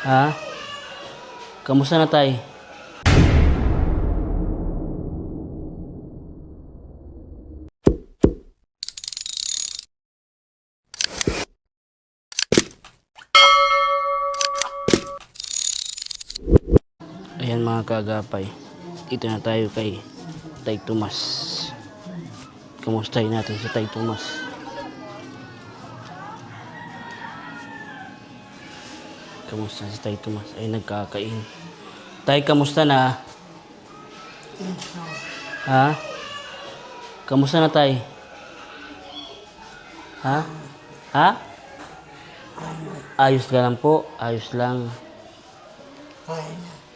Ha? Kamusta na tay? Ayan mga kagapay. Dito na tayo kay Tay Tomas. Kamustahin natin si Tay Tomas. Kamusta si Tay Tomas? Ay nagkakain. Tay, kamusta na? Ha? Kamusta na tay? Ha? Ha? Ayos ka lang po. Ayos lang.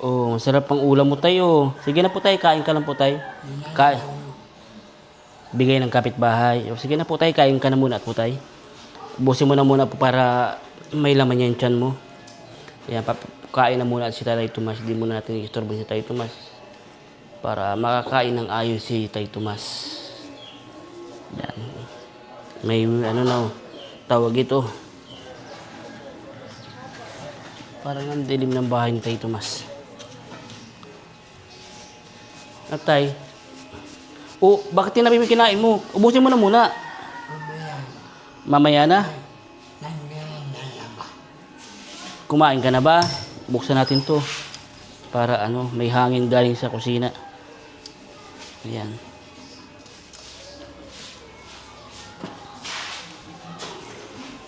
Oh, masarap ang ulam mo tayo. Sige na po tay, kain ka lang po tay. Kain. Bigay ng kapitbahay. O, sige na po tay, kain ka na muna po tay. Ubusin mo na muna po para may laman yan tiyan mo. Yan, kain na muna si Tay Tomas. Hindi muna natin i-istorbo si Tay Tomas. Para makakain ng ayos si Tay Tomas. Yan. May ano na, tawag ito. Parang ang dilim ng bahay ni Tay Tomas. At tay, bakit tinabi mo kinain mo? Ubusin mo na muna. Mamaya na? Kumain ka na ba? Buksan natin to. Para ano, may hangin galing sa kusina. Ayan.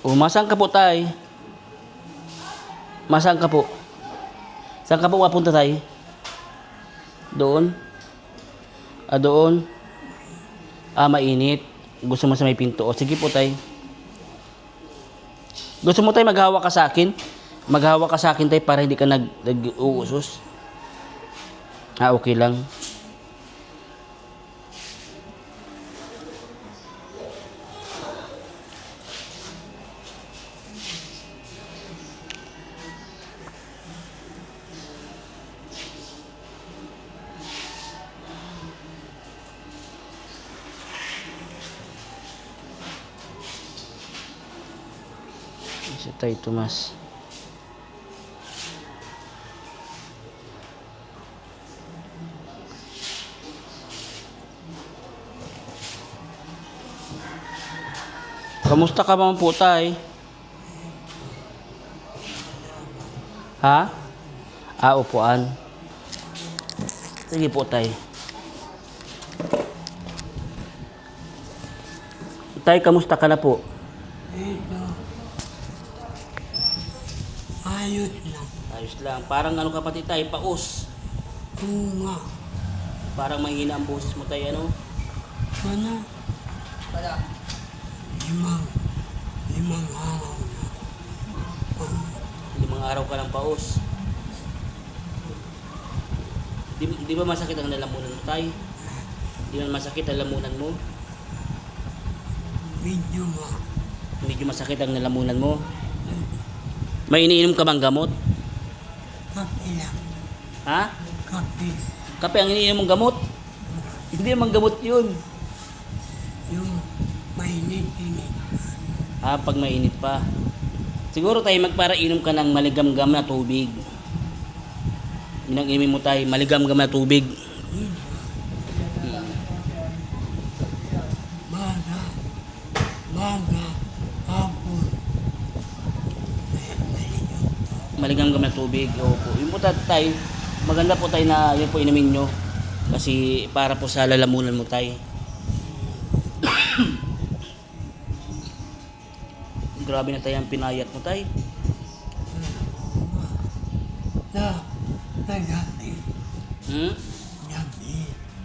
Masaan ka po tay? Masaan ka po? Saan ka po mapunta tay? Doon? Doon? Mainit. Gusto mo sa may pinto. O, sige po, tay. Gusto mo, tay, maghawa ka sa akin? Maghawa ka sa akin, tay, para hindi ka nag-uusos? Okay lang. Si Tay Tomas. Kamusta ka naman po tay? Ha? Upuan. Sige po tay. Tay, kamusta ka na po? Ayos lang. Ayos lang. Parang ano ka pati tay, paus. Oo nga. Parang mahina ang boses mo tay, ano? Ano? Wala. Limang araw na. 5 araw ka lang paus. Di ba masakit ang lalamunan mo tay? Di man masakit ang lalamunan mo? Medyo nga. Medyo masakit ang lalamunan mo? May iniinom ka bang gamot? Kape lang. Ha? Kape. Kape ang iniinom mong gamot? Hindi naman gamot yun. Yung mainit-init. Pag mainit pa. Siguro tayo magpara-inom ka ng maligamgam na tubig. Yun ang inumin mo tayo, maligamgam na tubig. Baga, hapon. Maligamgam na tubig. Opo. Yun po tayo, maganda po tayo na yun po inumin nyo. Kasi para po sa lalamunan mo tayo. Grabe na tayo ang pinayat mo tayo. Gabi. Gabi.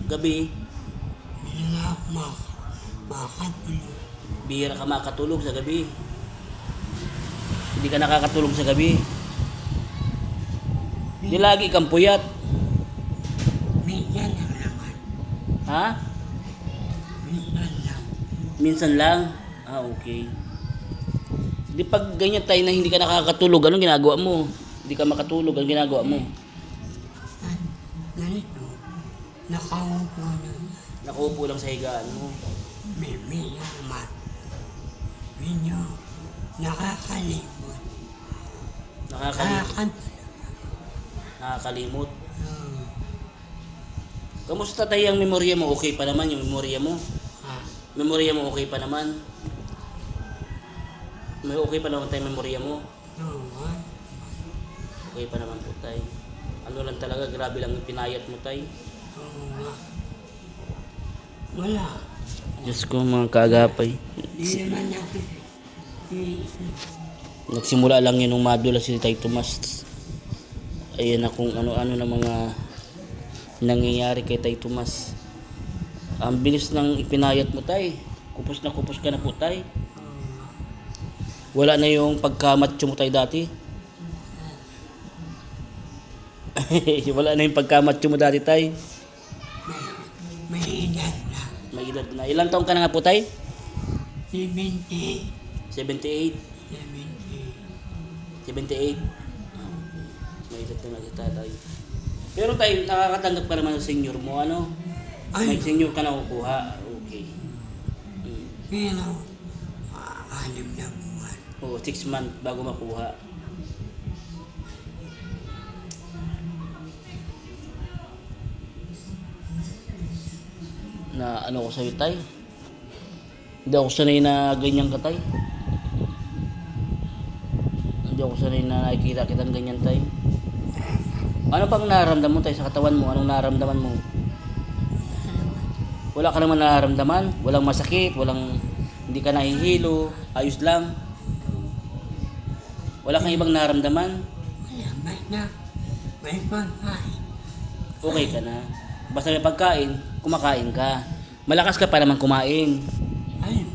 Gabi, Bila makatulog. bihira ka makatulog sa gabi. Hindi ka nakakatulog sa gabi. Di lagi kang puyat. Minsan lang naman. Ha? Minsan lang. Minsan lang? Okay. Di pag ganyan tayo na hindi ka nakakatulog, anong ginagawa mo? Hindi ka makatulog, anong ginagawa mo? At ganito, nakaupo na. Nakaupo lang sa higaan mo. Medyo naman. Medyo nakakalimot. Nakakalimot. Nakakalimot. Kamusta tayo ang memorya mo? Okay pa naman yung memorya mo? Memorya mo okay pa naman? May okay pa naman tayo memorya mo? Okay pa naman po tayo. Ano lang talaga, grabe lang yung pinayat mo tayo. Wala. Diyos ko mga kaagapay. Di naman ako. Nagsimula lang yun nung madula si Tay Tomas. Ayan na kung ano-ano na mga nangyayari kay Tay Tomas. Ang bilis ng ipinayat mo tay. Kupos ka na po tay. Wala na yung pagkamatcho mo tay dati. Wala na yung pagkamatcho mo dati tay. May edad na. May edad na. Ilang taong ka na nga po tay? 70. 78. 70. 78. May edad na si tatay. Pero tayo, nakakatanggap ka naman ng senior mo, ano? May Ay, senior ka na kukuha. Okay. pero, 6 na buwan. Oo, 6 months bago makuha. Na ano ko sa'yo, tay? Hindi ako sanay na ganyan ka, tay. Hindi ako sanay na nakikita kitang ganyan, tay. Ano pang nararamdaman mo, tay, sa katawan mo? Anong nararamdaman mo? Wala ka naman nararamdaman? Walang masakit? Walang... Hindi ka nahihilo? Ayos lang? Wala kang ibang nararamdaman? Wala, basta may pagkain. Okay ka na. Basta may pagkain, kumakain ka. Malakas ka pa naman kumain. Ayun.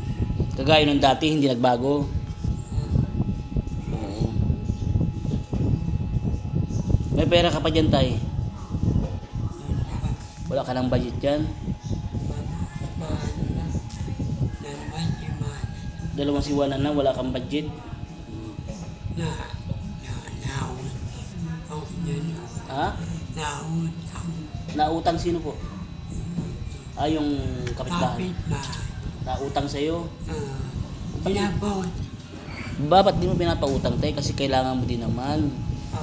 Kagaya nung dati, hindi nagbago. Oo. May pera ka pa dyan, tay. Wala ka ng budget dyan. Dalawang siwanan na, wala kang budget. Naud. Oh, yun. Ha? Naud. Nautang sino po? Yung kapitbahay. Kapit ba? Nautang sa'yo. Pinapawad. Ba't di mo pinapautang, tay? Kasi kailangan mo din naman.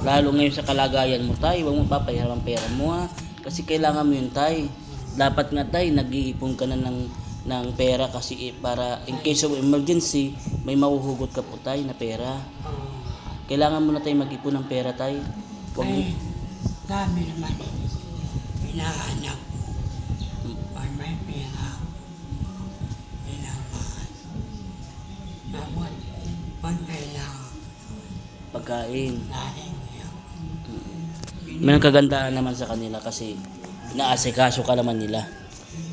Lalo ngayon sa kalagayan mo, tay. Huwag mo papayaran ang pera mo, ha? Kasi kailangan mo yun, tay. Dapat nga, tay, nag-iipon ka na ng pera kasi para in case of emergency, may mahuhugot ka po, tay, na pera. Kailangan mo na, tay, mag-ipon ng pera, tay. Huwag mo. Ay, sabi naman, inaanak ko. Pag may pera, kailangan. Dapat, pag kailangan, Pagkain. dahil ngayon. May kagandahan naman sa kanila kasi inaasikaso ka naman nila.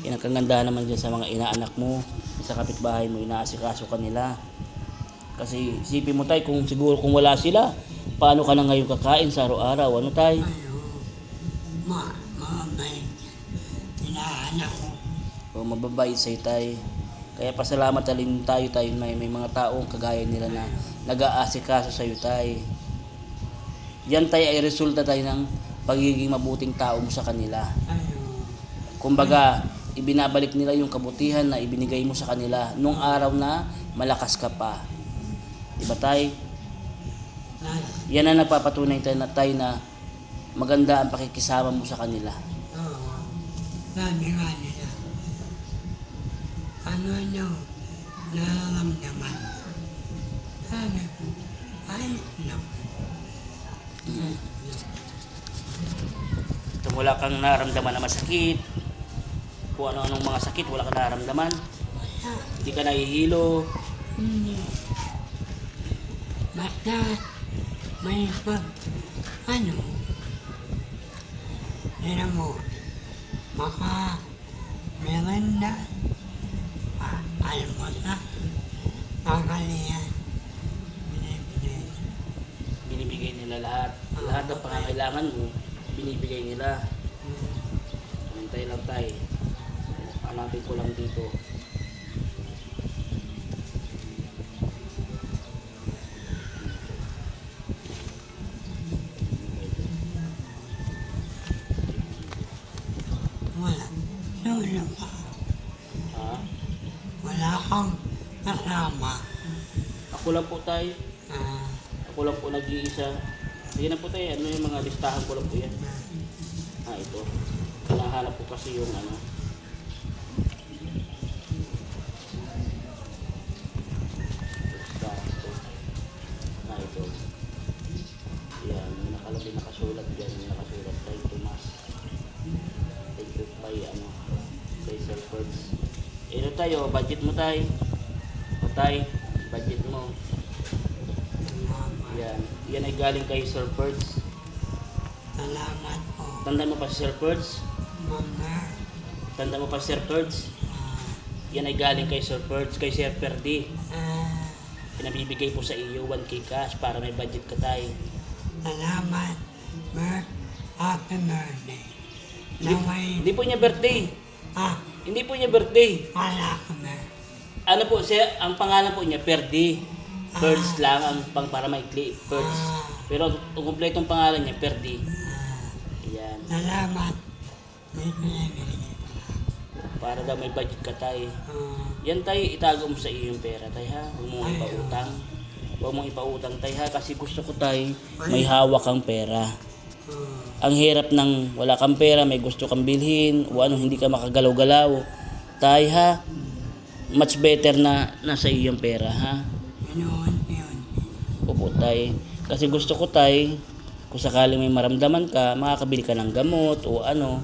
Yan ang kagandahan naman dyan sa mga inaanak mo, sa kapitbahay mo, inaasikaso ka nila. Kasi isipin mo, tay, kung siguro kung wala sila, paano ka na ngayon kakain sa araw-araw? Ano, tay? Ayun, mabait. Inaanak ko. O mababait sa'yo, tay. Kaya pasalamat alin tayo, tay. May mga taong kagaya nila na nag-aasikaso sa'yo, tay. Yan, tay, ay resulta, tay, ng pagiging mabuting tao mo sa kanila. Ayun. Kumbaga, ibinabalik nila yung kabutihan na ibinigay mo sa kanila nung araw na malakas ka pa. Diba, tay? Yan ang nagpapatunay tayo na maganda ang pakikisama mo sa kanila. Oo. Sabi nga nila, ano nararamdaman? Sabi ko, ay, no. Kung wala kang naramdaman na masakit, kung ano-anong mga sakit, wala kang naramdaman, hindi ka nahihilo, Hindi. Basta, may yun mo, merenda, almusal, tanghalian, binibigay. binibigay nila lahat. Lahat ng pangangailangan mo, binibigay nila. Antay lang tayo. Hanapin ko lang dito. Wala. Lolo ka. Ha? Wala kang kasama. Ako lang po tayo. Ah, Ako Ako lang po nag-iisa. Sige na po tayo, ano yung mga listahan ko lang po yan. Ito. Hinahanap po kasi yung ano. Listahan ko. Ito. Yan, may nakalagay nakasulat dyan. May nakasulat tayo, Tomas. Thank you ano, kay Sir Ferds. Ito tayo, budget mo tayo. O tayo, budget mo. Yan. Yan ay galing kay Sir Ferds. Salamat po. Tanda mo pa si Sir Ferds? Mga Tanda mo pa si Sir Ferds? Yan ay galing kay Sir Ferds, kay Sir Ferdi. Pinabibigay po sa iyo 1K cash para may budget ka tayo. salamat. Happy birthday. Naway, Hindi po niya birthday. Hindi po niya birthday. wala ko na. Ano po siya, ang pangalan po niya Ferdi. Ferds lang ang pang para maikli, Ferds. Pero ang kumpletong pangalan niya Ferdi. Yan. Salamat. May pinabigay. Para daw may budget ka tayo. Yan tayo, itago mo sa iyo yung pera tayo ha. Huwag mong ipautang. Huwag mong ipautang tayo ha. Kasi gusto ko tayo may hawak kang pera. Ang hirap ng wala kang pera, may gusto kang bilhin, o ano, hindi ka makagalaw-galaw. Tayo ha. Much better na nasa iyo yung pera ha. Yun. Opo tayo. Kasi gusto ko tayo, kung sakaling may maramdaman ka, makakabili ka ng gamot o ano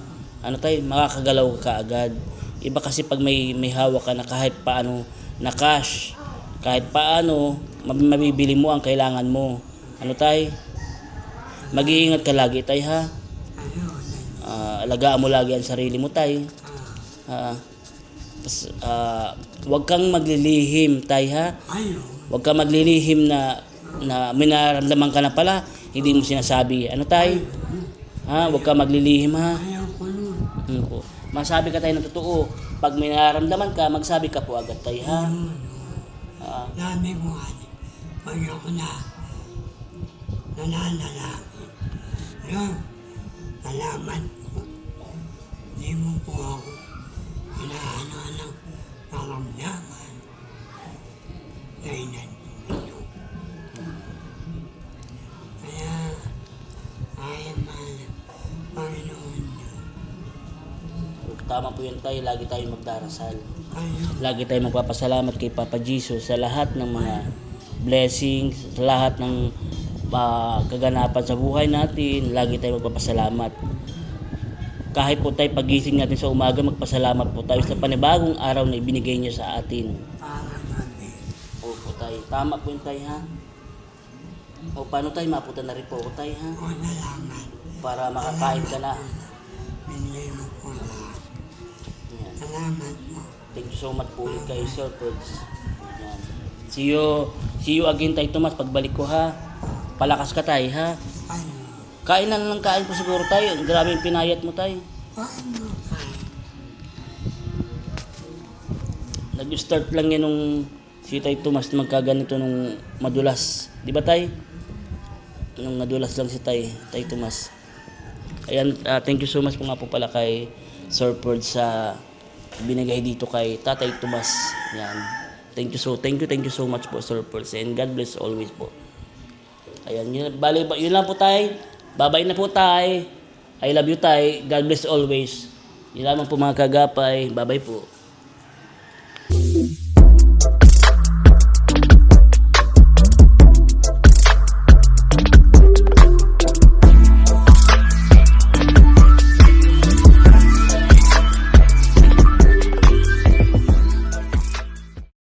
tayo, makakagalaw ka agad. Iba kasi pag may hawak ka na kahit paano na cash, kahit paano mabibili mo ang kailangan mo. Ano tayo? Mag-iingat ka lagi tayo ha. Alagaan mo lagi ang sarili mo tayo. Huwag kang maglilihim tayo ha. Huwag kang maglilihim na may nararamdaman ka na pala, hindi mo sinasabi. Ano tayo? Huwag kang maglilihim ha. Ayaw ko nun. Masabi ka tayo ng totoo. Pag may nararamdaman ka, magsabi ka po agad tayo ha. Sabi ko ano, pag ako nananalangin. Yun, salamat po. Hindi mo po ako hinaano ng karamdaman. Dahil nandito. Kaya, kaya mahal Panginoon Diyos. Tama po yun tayo, lagi tayo magdarasal. Kayo, Lagi tayo magpapasalamat kay Papa Jesus sa lahat ng mga blessings, sa lahat ng kaganapan sa buhay natin. Lagi tayo magpapasalamat. Kahit po tayo pagising natin sa umaga, magpasalamat po tayo sa panibagong araw na ibinigay niya sa atin. parang gabi. Opo tayo. Tama po yun tayo ha. O paano tayo mapunta na rin po tayo ha. O salamat. Para makakain ka na. Binigay mo po lahat. Yan. Salamat po. Thank you so much po ulit kay Sir Ferds. Yan. See you again tayo Tomas pagbalik ko ha. Palakas ka tayo ha. Kayo, Kain na lang kain po siguro tayo. Grabe yung pinayat mo tayo. paano kayo? Nag-start lang yan nung si Tay Tomas magkaganito nung madulas. Di ba tay? Nung nadulas lang si Tay Tomas. Ayan, thank you so much po nga po pala kay Sir Ferds sa binigay dito kay Tatay Tomas. Yan. Thank you so much po Sir Ferds, and God bless always po. Ayan, yun lang po tay. Bye-bye na po tay. I love you tay. God bless always. Yun lamang po mga kagapay. Bye-bye po.